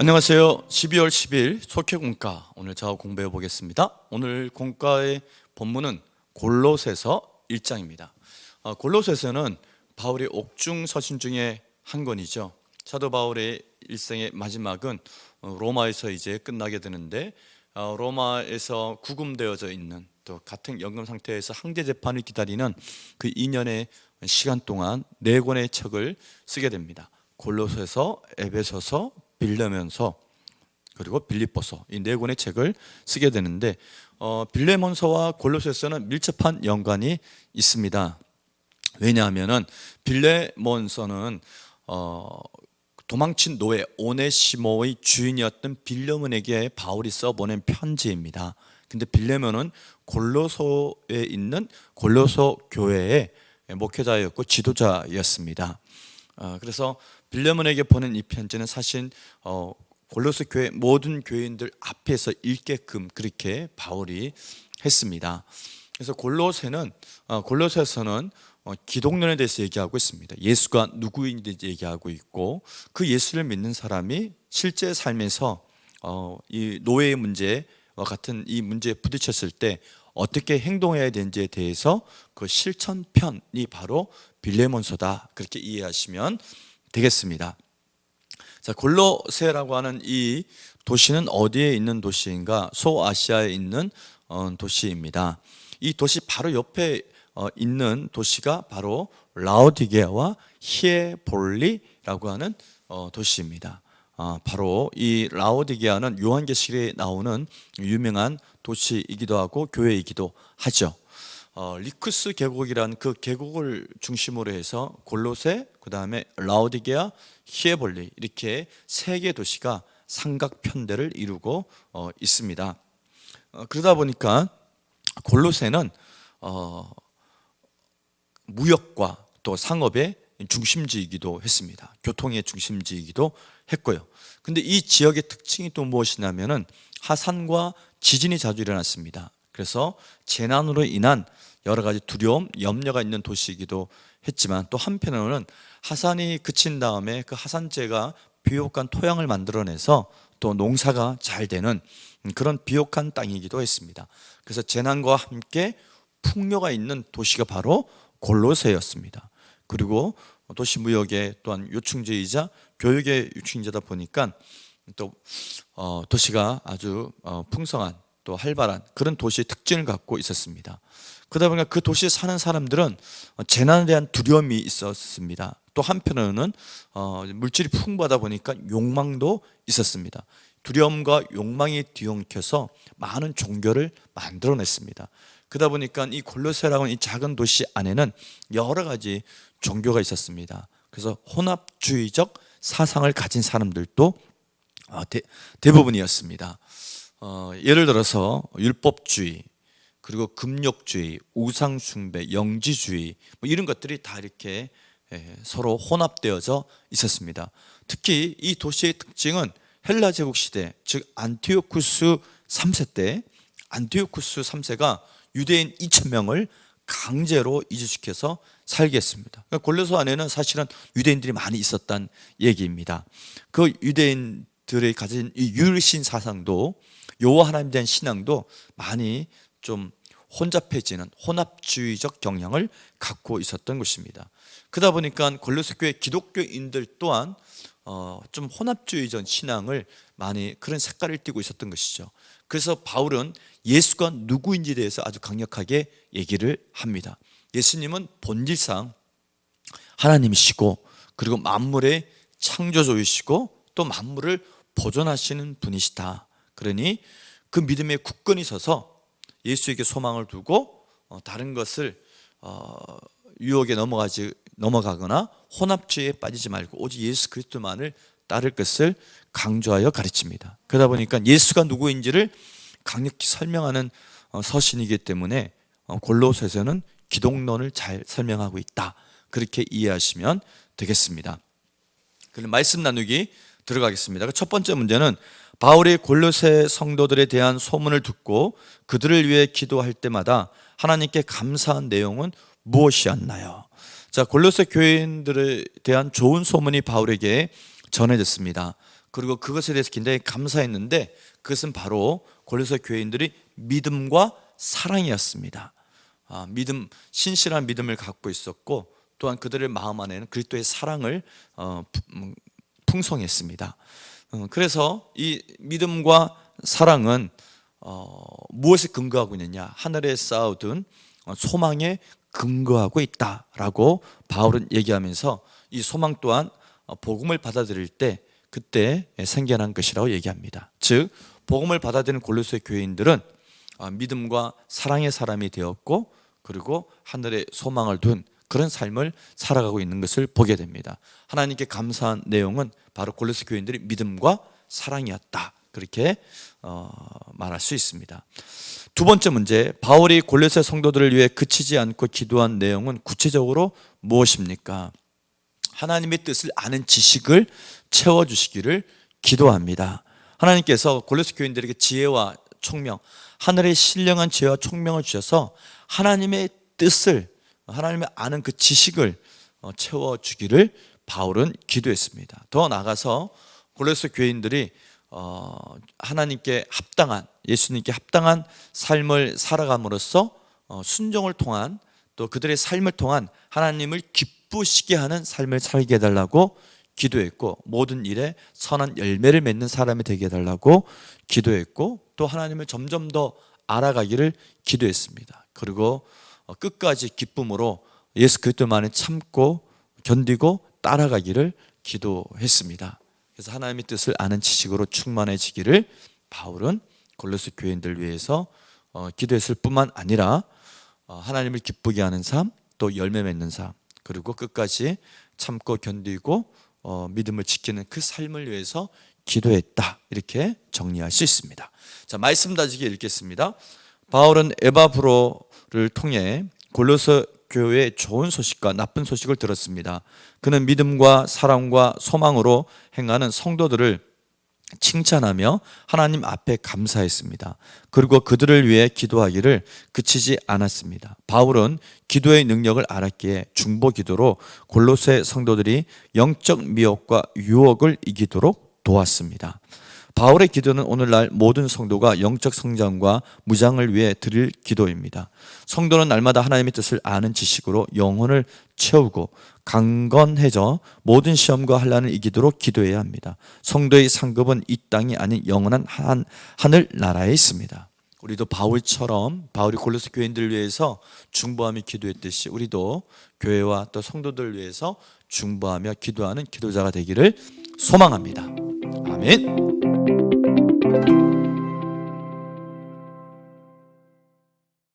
안녕하세요. 12월 10일 속회공과 오늘 저와 공부해 보겠습니다. 오늘 공과의 본문은 골로새서 1장입니다. 골로새서는 바울의 옥중 서신 중에 한 권이죠. 사도 바울의 일생의 마지막은 로마에서 이제 끝나게 되는데, 로마에서 구금되어져 있는, 또 같은 연금 상태에서 항제 재판을 기다리는 그 2년의 시간 동안 4권의 책을 쓰게 됩니다. 골로새서, 에베소서, 빌레몬서, 그리고 빌립보서, 이 4권의 책을 쓰게 되는데, 빌레몬서와 골로새서는 밀접한 연관이 있습니다. 왜냐하면은 빌레몬서는 도망친 노예 오네시모의 주인이었던 빌레몬에게 바울이 써보낸 편지입니다. 근데 빌레몬은 골로소에 있는 골로소 교회의 목회자였고 지도자였습니다. 그래서 빌레몬에게 보낸 이 편지는 사실 골로새 교회 모든 교인들 앞에서 읽게끔 그렇게 바울이 했습니다. 그래서 골로새서는 기독론에 대해서 얘기하고 있습니다. 예수가 누구인지 얘기하고 있고, 그 예수를 믿는 사람이 실제 삶에서 이 노예의 문제와 같은 이 문제에 부딪혔을 때 어떻게 행동해야 되는지에 대해서 그 실천편이 바로 빌레몬서다, 그렇게 이해하시면 되겠습니다. 자, 골로새라고 하는 이 도시는 어디에 있는 도시인가? 소아시아에 있는 도시입니다. 이 도시 바로 옆에 있는 도시가 바로 라오디게아와 히에볼리라고 하는 도시입니다. 바로 이 라오디게아는 요한계시록에 나오는 유명한 도시이기도 하고 교회이기도 하죠. 리쿠스 계곡이라는 그 계곡을 중심으로 해서 골로새, 그 다음에 라오디게아, 히에볼리, 이렇게 3개 도시가 삼각편대를 이루고 있습니다. 그러다 보니까 골로새는 무역과 또 상업의 중심지이기도 했습니다. 교통의 중심지이기도 했고요. 근데 이 지역의 특징이 또 무엇이냐면은 하산과 지진이 자주 일어났습니다. 그래서 재난으로 인한 여러 가지 두려움, 염려가 있는 도시이기도 했지만, 또 한편으로는 하산이 그친 다음에 그 하산재가 비옥한 토양을 만들어내서 또 농사가 잘 되는 그런 비옥한 땅이기도 했습니다. 그래서 재난과 함께 풍요가 있는 도시가 바로 골로새였습니다. 그리고 도시 무역의 또한 요충지이자 교육의 요충지다 보니까 또 도시가 아주 풍성한, 또 활발한 그런 도시의 특징을 갖고 있었습니다. 그러다 보니까 그 도시에 사는 사람들은 재난에 대한 두려움이 있었습니다. 또 한편으로는 물질이 풍부하다 보니까 욕망도 있었습니다. 두려움과 욕망이 뒤엉켜서 많은 종교를 만들어냈습니다. 그러다 보니까 이 골로새라는 이 작은 도시 안에는 여러 가지 종교가 있었습니다. 그래서 혼합주의적 사상을 가진 사람들도 대부분이었습니다. 예를 들어서 율법주의, 그리고 금욕주의, 우상숭배, 영지주의, 이런 것들이 다 이렇게 서로 혼합되어져 있었습니다. 특히 이 도시의 특징은 헬라 제국 시대, 즉 안티오쿠스 3세 때, 안티오쿠스 3세가 유대인 2,000명을 강제로 이주시켜서 살게 했습니다. 그러니까 골로새 안에는 사실은 유대인들이 많이 있었단 얘기입니다. 그 유대인들이 가진 이 유일신 사상도, 여호와 하나님에 대한 신앙도 많이 좀 혼잡해지는 혼합주의적 경향을 갖고 있었던 것입니다. 그러다 보니까 골로새 교회 기독교인들 또한 좀 혼합주의적 신앙을 많이, 그런 색깔을 띠고 있었던 것이죠. 그래서 바울은 예수가 누구인지에 대해서 아주 강력하게 얘기를 합니다. 예수님은 본질상 하나님이시고, 그리고 만물의 창조주이시고, 또 만물을 보존하시는 분이시다. 그러니 그 믿음에 굳건히 서서 예수에게 소망을 두고 다른 것을 유혹에 넘어가거나 혼합주의에 빠지지 말고 오직 예수 그리스도만을 따를 것을 강조하여 가르칩니다. 그러다 보니까 예수가 누구인지를 강력히 설명하는 서신이기 때문에 골로새서는 기독론을 잘 설명하고 있다, 그렇게 이해하시면 되겠습니다. 그럼 말씀 나누기 들어가겠습니다. 첫 번째 문제는 바울이 골로새 성도들에 대한 소문을 듣고 그들을 위해 기도할 때마다 하나님께 감사한 내용은 무엇이었나요? 자, 골로새 교인들에 대한 좋은 소문이 바울에게 전해졌습니다. 그리고 그것에 대해서 굉장히 감사했는데 그것은 바로 골로새 교인들이 믿음과 사랑이었습니다. 믿음, 신실한 믿음을 갖고 있었고 또한 그들의 마음 안에는 그리스도의 사랑을 풍성했습니다. 그래서 이 믿음과 사랑은 무엇에 근거하고 있느냐? 하늘에 쌓아둔 소망에 근거하고 있다라고 바울은 얘기하면서 이 소망 또한 복음을 받아들일 때 그때 생겨난 것이라고 얘기합니다. 즉 복음을 받아들이는 골로새 교인들은 믿음과 사랑의 사람이 되었고 그리고 하늘에 소망을 둔 그런 삶을 살아가고 있는 것을 보게 됩니다. 하나님께 감사한 내용은 바로 골로새 교인들이 믿음과 사랑이었다, 그렇게 말할 수 있습니다. 두 번째 문제, 바울이 골로새 성도들을 위해 그치지 않고 기도한 내용은 구체적으로 무엇입니까? 하나님의 뜻을 아는 지식을 채워주시기를 기도합니다. 하나님께서 골로새 교인들에게 지혜와 총명, 하늘의 신령한 지혜와 총명을 주셔서 하나님의 뜻을, 하나님의 아는 그 지식을 채워주기를 바울은 기도했습니다. 더 나아가서 골로새 교인들이 하나님께 합당한, 예수님께 합당한 삶을 살아감으로써 순종을 통한, 또 그들의 삶을 통한 하나님을 기쁘시게 하는 삶을 살게 해달라고 기도했고, 모든 일에 선한 열매를 맺는 사람이 되게 해달라고 기도했고, 또 하나님을 점점 더 알아가기를 기도했습니다. 그리고 끝까지 기쁨으로 예수 그리스도만에 참고 견디고 따라가기를 기도했습니다. 그래서 하나님의 뜻을 아는 지식으로 충만해지기를 바울은 골로새 교인들 위해서 기도했을 뿐만 아니라 하나님을 기쁘게 하는 삶, 또 열매 맺는 삶, 그리고 끝까지 참고 견디고 믿음을 지키는 그 삶을 위해서 기도했다, 이렇게 정리할 수 있습니다. 자, 말씀 다지기 읽겠습니다. 바울은 에바브로를 통해 골로새 교회의 좋은 소식과 나쁜 소식을 들었습니다. 그는 믿음과 사랑과 소망으로 행하는 성도들을 칭찬하며 하나님 앞에 감사했습니다. 그리고 그들을 위해 기도하기를 그치지 않았습니다. 바울은 기도의 능력을 알았기에 중보 기도로 골로새 성도들이 영적 미혹과 유혹을 이기도록 도왔습니다. 바울의 기도는 오늘날 모든 성도가 영적 성장과 무장을 위해 드릴 기도입니다. 성도는 날마다 하나님의 뜻을 아는 지식으로 영혼을 채우고 강건해져 모든 시험과 환난을 이기도록 기도해야 합니다. 성도의 상급은 이 땅이 아닌 영원한 하늘 나라에 있습니다. 우리도 바울처럼, 바울이 골로새 교인들을 위해서 중보하며 기도했듯이 우리도 교회와 또 성도들을 위해서 중보하며 기도하는 기도자가 되기를 소망합니다. 아멘.